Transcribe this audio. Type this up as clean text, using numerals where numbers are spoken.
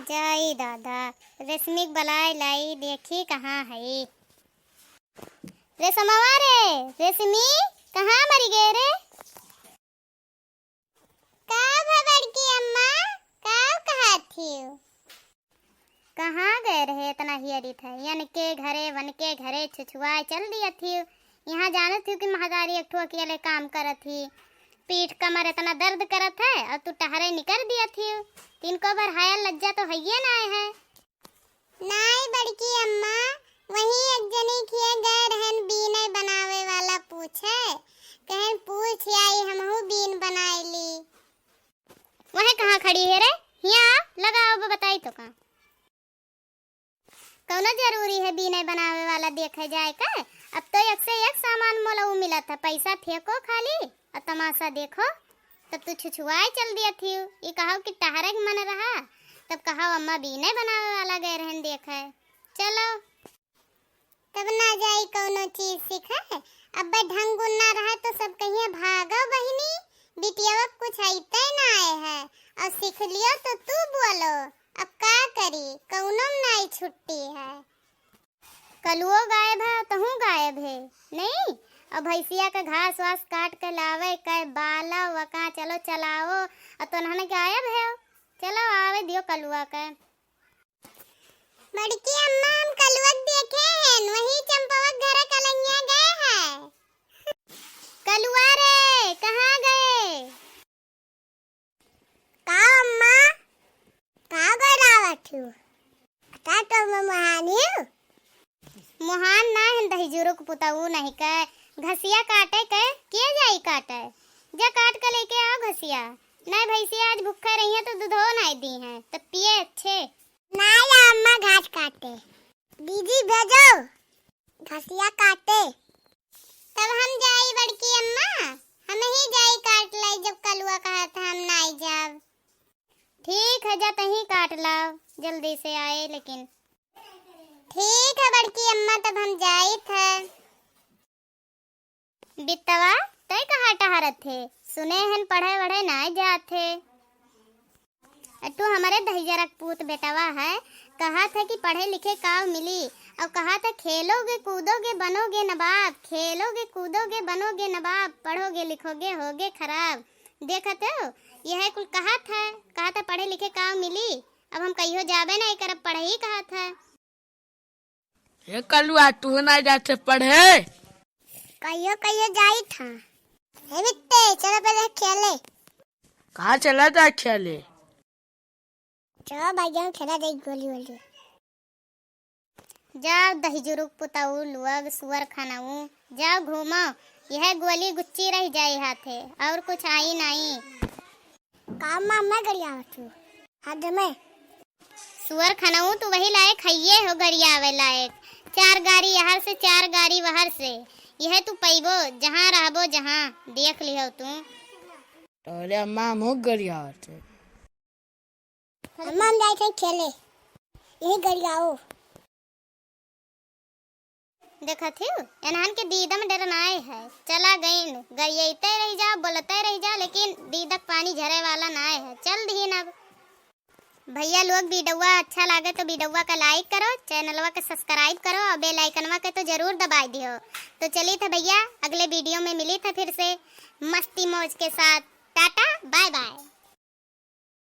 जाई दादा रेशमी बलाई लाई देखी कहाँ है रेशमवा रे रेशमी कहाँ मरी गए रे का बड़की अम्मा का कहा थी कहाँ गए रहे इतना हियरी था यानी के घरे वन के घरे छुछुआए चल दिया थी यहाँ जाने थी कि महादारी एक ठो अकेले काम करत थी पीठ कमर इतना दर्द करत है और तू टहरे निकल दिया थी तिनको भर हाया लज्जा तो है ना नाई बड़की अम्मा वही एक जनी किए गए रहन बीन बनावे वाला पूछे कहन पूछ आई हमहू बीन बनाए ली वह कहाँ खड़ी है रे यहाँ लगाओ बताई तो का कौनो जरूरी है बीन बनावे वाला देखे जाए का अब तो एक से एक सामान मोला मिला था पैसा फेंको खाली और तमाशा देखो तब तू छुछुआए चल दिया थी ये कहो कि टहरे मन रहा तब कहो अम्मा बीने बनावे वाला गए रहन देखे चलो तब ना जाई कौनो चीज सीखे अब ढंग ना रहा तो सब कहिए भागो बहिनी बिटिया कुछ आते ना आए है और सीख लियो तो तू बोलो अब का करी कौनो नहीं छुट्टी है कलुओ गायब है तहू गायब है नहीं और भैंसिया का घास वास काट के लावे के बाला वका चलो चलाओ और तो नहने गायब है चलो आवे दियो कलुआ के बड़की अम्मा हम कलुआ देखे हैं वही चंपवक घर कलैया गए हैं कलुआ रे कहाँ गए का अम्मा का गरावत हूँ ता तो मैं महानी मोहान ना है दही जुरुक पुताऊ नहीं के घसिया काटे के जाई काटे जा काट के लेके आओ घसिया नहीं भैंसिया आज भूखे रही है तो दूधो नहीं दी है तो पिए अच्छे ना या अम्मा घास काटे दीदी भेजो घसिया काटे तब हम जाई बड़की अम्मा हम ही जाई काट लाई जब कलुआ कहा था हम नहीं जाब ठीक है जा तही काट लाओ जल्दी से आए लेकिन ठीक है बड़की अम्मा तब हम जाई थे बितवा तय कहाँ टहरत थे सुने हन पढ़े वढ़े ना जाते तू हमारे दहिजरक पूत बेटवा है कहा था कि पढ़े लिखे काम मिली और कहा था खेलोगे कूदोगे बनोगे नवाब खेलोगे कूदोगे बनोगे नवाब पढ़ोगे लिखोगे होगे खराब देखते हो यह कुल कहा था पढ़े लिखे काम मिली अब हम कहियो जाबे नहीं करब पढ़े ही कहा था ये कलुआ तू ना जाते पढ़े कहियो जाई था हे बिट्टे चलो पहले खेले कहाँ चला था खेले चलो भाई खेला दे गोली वाली जाओ दही जुरुक पुताऊ लुअग सुअर खानाऊ जाओ घूमो यह गोली गुच्ची रह जाए हाथे और कुछ आई नहीं काम मामा गरिया तू हाथ में सुअर खानाऊ तू वही लायक खाइए हो गरियावे लायक 4 गाड़ी यहाँ से 4 गाड़ी वहाँ से यह तू पैबो जहाँ रहबो जहाँ देख लियो तू अरे अम्मा हम गरिया अम्मा हम जाए थे खेले यही गरियाओ देखा थी एनहन के दीदम डरन आए है चला गई गरियाते रह जा बोलते रह जा लेकिन दीदक पानी झरे वाला ना आए है चल दी अब भैया लोग वीडियोवा अच्छा लगे तो वीडियोवा का लाइक करो चैनलवा का सब्सक्राइब करो और बेल आइकनवा के तो जरूर दबा दियो तो चलिए था भैया अगले वीडियो में मिली था फिर से मस्ती मौज के साथ टाटा बाय बाय।